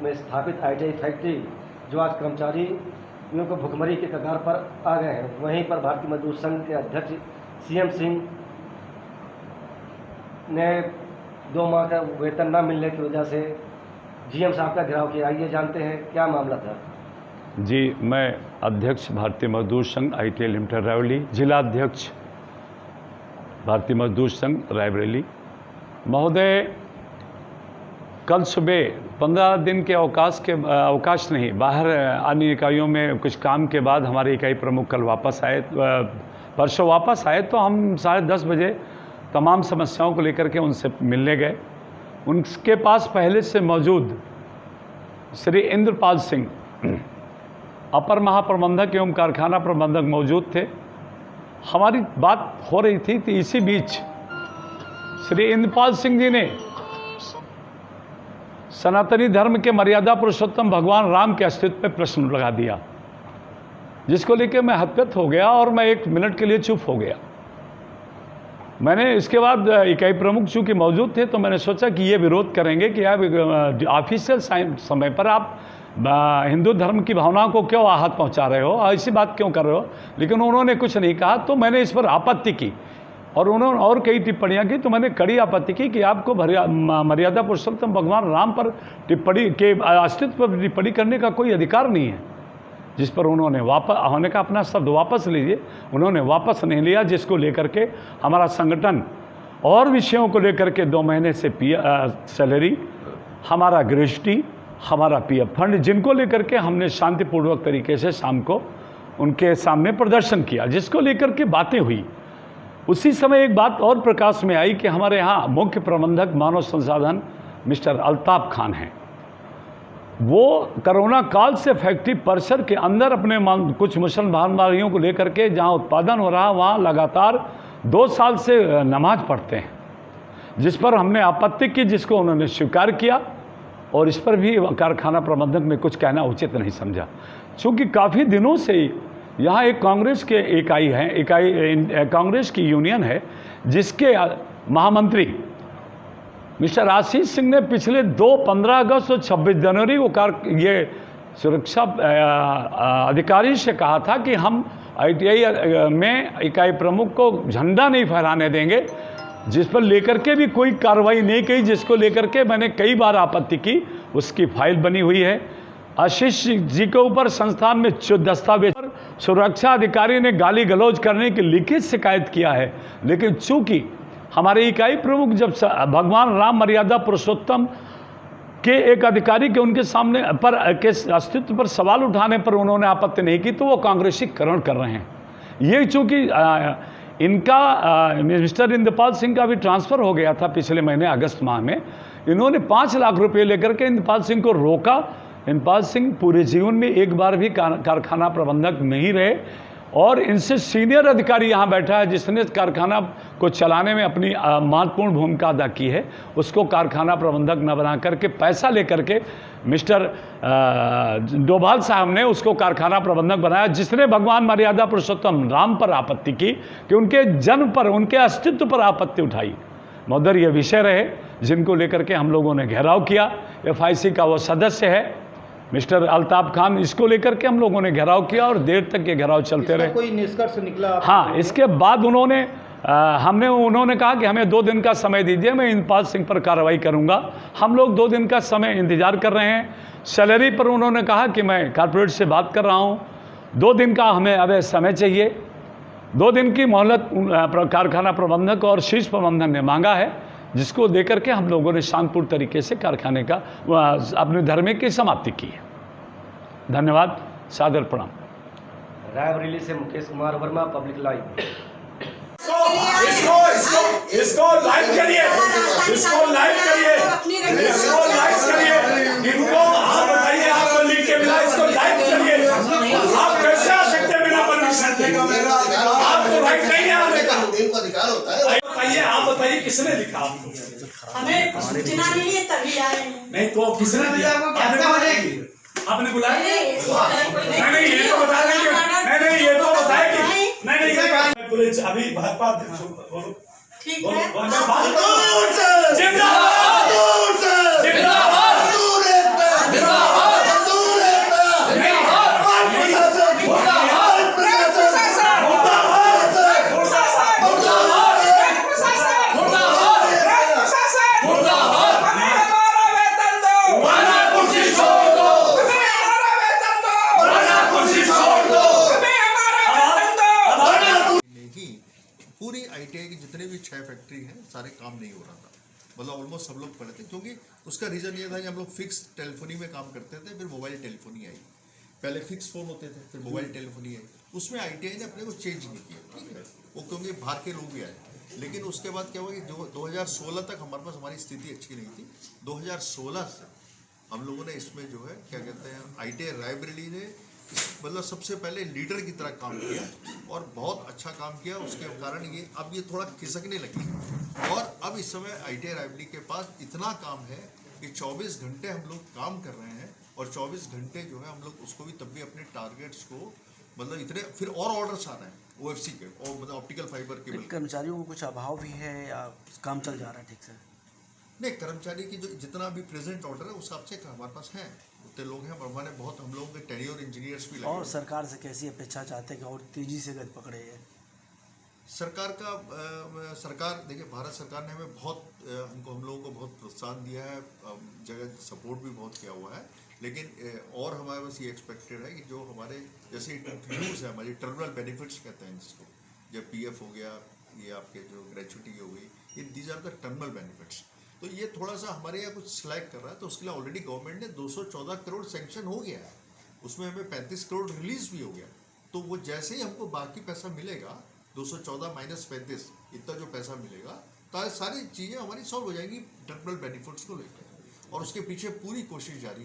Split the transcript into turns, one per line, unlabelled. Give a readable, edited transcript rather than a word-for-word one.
में स्थापित ITI factory जो आज कर्मचारियों को भुखमरी के कगार पर आ गए हैं। वहीं पर भारतीय मजदूर संघ के अध्यक्ष CM सिंह ने 2 माह का वेतन न मिलने की वजह से GM साहब का घेराव किया। आइए जानते हैं क्या मामला था।
जी, मैं अध्यक्ष भारतीय मजदूर संघ ITI लिमिटेड रायबरेली, जिला अध्यक्ष भारतीय मजदूर संघ रायबरेली महोदय, कल सुबह 15 दिन के अवकाश नहीं, बाहर अन्य इकाइयों में कुछ काम के बाद हमारे इकाई प्रमुख कल वापस आए, परसों वापस आए, तो हम 10:30 बजे तमाम समस्याओं को लेकर के उनसे मिलने गए। उनके पास पहले से मौजूद श्री इंद्रपाल सिंह अपर महाप्रबंधक एवं कारखाना प्रबंधक मौजूद थे। हमारी बात हो रही थी तो इसी बीच श्री इंद्रपाल सिंह जी ने सनातनी धर्म के मर्यादा पुरुषोत्तम भगवान राम के अस्तित्व पर प्रश्न लगा दिया, जिसको लेकर मैं हतप्रभ हो गया और मैं 1 मिनट के लिए चुप हो गया। मैंने इसके बाद इकाई प्रमुख चूँकि मौजूद थे तो मैंने सोचा कि ये विरोध करेंगे कि आप ऑफिशियल समय पर आप हिंदू धर्म की भावनाओं को क्यों आहत पहुंचा रहे हो, ऐसी बात क्यों कर रहे हो। लेकिन उन्होंने कुछ नहीं कहा, तो मैंने इस पर आपत्ति की और उन्होंने और कई टिप्पणियां की। तो मैंने कड़ी आपत्ति की कि आपको मर्यादा पुरुषोत्तम भगवान राम पर टिप्पणी के अस्तित्व पर टिप्पणी करने का कोई अधिकार नहीं है। जिस पर उन्होंने होने का अपना शब्द वापस लीजिए, उन्होंने वापस नहीं लिया, जिसको लेकर के हमारा संगठन और विषयों को लेकर के 2 महीने से सैलरी, हमारा ग्रेजुटी, हमारा PF फंड, जिनको लेकर के हमने शांतिपूर्वक तरीके से शाम को उनके सामने प्रदर्शन किया, जिसको लेकर के बातें हुई। उसी समय एक बात और प्रकाश में आई कि हमारे यहाँ मुख्य प्रबंधक मानव संसाधन मिस्टर अल्ताफ खान हैं। वो कोरोना काल से फैक्ट्री परिसर के अंदर अपने कुछ मुसलमान भाइयों को लेकर के जहाँ उत्पादन हो रहा वहाँ लगातार 2 साल से नमाज पढ़ते हैं, जिस पर हमने आपत्ति की, जिसको उन्होंने स्वीकार किया और इस पर भी कारखाना प्रबंधक ने कुछ कहना उचित नहीं समझा। चूँकि काफ़ी दिनों से यहाँ एक कांग्रेस के कांग्रेस की यूनियन है, जिसके महामंत्री मिस्टर आशीष सिंह ने पिछले 15 अगस्त और 26 जनवरी को ये सुरक्षा अधिकारी से कहा था कि हम ITI में इकाई प्रमुख को झंडा नहीं फहराने देंगे, जिस पर लेकर के भी कोई कार्रवाई नहीं की, जिसको लेकर के मैंने कई बार आपत्ति की। उसकी फाइल बनी हुई है। आशीष जी के ऊपर संस्थान में दस्तावेज पर सुरक्षा अधिकारी ने गाली गलौज करने की लिखित शिकायत किया है। लेकिन चूंकि हमारे इकाई प्रमुख जब भगवान राम मर्यादा पुरुषोत्तम के एक अधिकारी के उनके सामने पर के अस्तित्व पर सवाल उठाने पर उन्होंने आपत्ति नहीं की, तो वो कांग्रेसीकरण कर रहे हैं। ये चूंकि इनका मिस्टर इंद्रपाल सिंह का भी ट्रांसफ़र हो गया था पिछले महीने अगस्त माह में। इन्होंने 5 लाख रुपए लेकर के इंद्रपाल सिंह को रोका। इंद्रपाल सिंह पूरे जीवन में एक बार भी कारखाना प्रबंधक नहीं रहे और इनसे सीनियर अधिकारी यहाँ बैठा है, जिसने कारखाना को चलाने में अपनी महत्वपूर्ण भूमिका अदा की है, उसको कारखाना प्रबंधक न बना करके पैसा लेकर के मिस्टर डोभाल साहब ने उसको कारखाना प्रबंधक बनाया, जिसने भगवान मर्यादा पुरुषोत्तम राम पर आपत्ति की, कि उनके जन्म पर, उनके अस्तित्व पर आपत्ति उठाई। महोदय, ये विषय रहे जिनको लेकर के हम लोगों ने घेराव किया। FIC का वो सदस्य है मिस्टर अल्ताफ खान, इसको लेकर के हम लोगों ने घेराव किया और देर तक ये घेराव चलते रहे।
कोई निष्कर्ष निकला?
हाँ, इसके बाद उन्होंने कहा कि हमें 2 दिन का समय दीजिए, मैं इंद्रपाल सिंह पर कार्रवाई करूंगा। हम लोग 2 दिन का समय इंतजार कर रहे हैं। सैलरी पर उन्होंने कहा कि मैं कॉर्पोरेट से बात कर रहा हूँ, 2 दिन का हमें अब समय चाहिए। 2 दिन की मोहलत कारखाना प्रबंधक और शीर्ष प्रबंधन ने मांगा है, जिसको देकर के हम लोगों ने शांतिपूर्ण तरीके से कारखाने का अपने धर्म की समाप्ति की है। धन्यवाद, सादर प्रणाम।
रायबरेली से मुकेश कुमार वर्मा, पब्लिक लाइव।
इसको लाइव करिए, इसको लाइव करिए, इसको लाइव करिए। इनको आप बताइए, आपको लिख के मिला, इसको लाइव करिए। आप कैसे आ सकते हैं बिना परमिशन के? आपको राइट नहीं है आने का, अधिकार होता है। बताइए, आप बताइए किसने लिखा आपको?
हमें सूचना मिली है तभी आए हैं।
नहीं तो किसने दिया? आपने बुलाया? नहीं, ये तो बता देंगे। नहीं, ये तो बताएगी। नहीं, अभी भाजपा
ठीक है।
जिंदाबाद, जिंदाबाद, जिंदाबाद।
जितने भी 6 फैक्ट्री हैं सारे काम नहीं हो रहा था, मतलब ऑलमोस्ट सब लोग पड़े थे, क्योंकि उसका रीज़न ये था कि हम लोग फिक्स टेलीफोनी में काम करते थे, फिर मोबाइल टेलीफोनी आई। पहले फिक्स फ़ोन होते थे, फिर मोबाइल टेलीफोनी आई। उसमें ITI ने अपने को चेंज नहीं किया, ठीक है, वो क्योंकि बाहर के लोग भी आए। लेकिन उसके बाद क्या हुआ कि जो 2016 तक हमारे पास हमारी स्थिति अच्छी नहीं थी। 2016 से हम लोगों ने इसमें जो है क्या कहते हैं ITI रायबरेली ने मतलब सबसे पहले लीडर की तरह काम किया और बहुत अच्छा काम किया। उसके कारण ये अब ये थोड़ा खिसकने लगी और अब इस समय ITI रायबरेली के पास इतना काम है कि 24 घंटे हम लोग काम कर रहे हैं और 24 घंटे जो है हम लोग उसको भी तब भी अपने टारगेट्स को मतलब इतने फिर और ऑर्डर्स आ रहे हैं OFC के और मतलब ऑप्टिकल फाइबर केबल।
कर्मचारियों को कुछ अभाव भी है या काम चल जा रहा है ठीक से?
नहीं, कर्मचारी की जो जितना भी प्रेजेंट ऑर्डर है उस हिसाब से हमारे पास हैं, उतने लोग हैं। हमारे बहुत हम लोगों के टेन्योर इंजीनियर्स भी लगे।
और सरकार से कैसी अपेक्षा चाहते हैं कि और तेज़ी से गति पकड़े है?
सरकार देखिए, भारत सरकार ने हमें बहुत हम लोगों को बहुत प्रोत्साहन दिया है, जगह सपोर्ट भी बहुत किया हुआ है। लेकिन और हमारे पास ये एक्सपेक्टेड है कि जो हमारे जैसे ड्यूज है, हमारी टर्मिनल बेनिफिट्स कहते हैं जिसको, जब PF हो गया, ये आपके जो ग्रेचुटी हो गई, ये these are the terminal benefits. तो ये थोड़ा सा हमारे यहाँ कुछ स्लैक कर रहा है, तो उसके लिए ऑलरेडी गवर्नमेंट ने 214 करोड़ सेंक्शन हो गया है, उसमें हमें 35 करोड़ रिलीज भी हो गया। तो वो जैसे ही हमको बाकी पैसा मिलेगा 214 माइनस 35 इतना जो पैसा मिलेगा तो सारी चीज़ें हमारी सॉल्व हो जाएंगी टर्मिनल बेनिफिट्स को लेकर, और उसके पीछे पूरी कोशिश जारी है।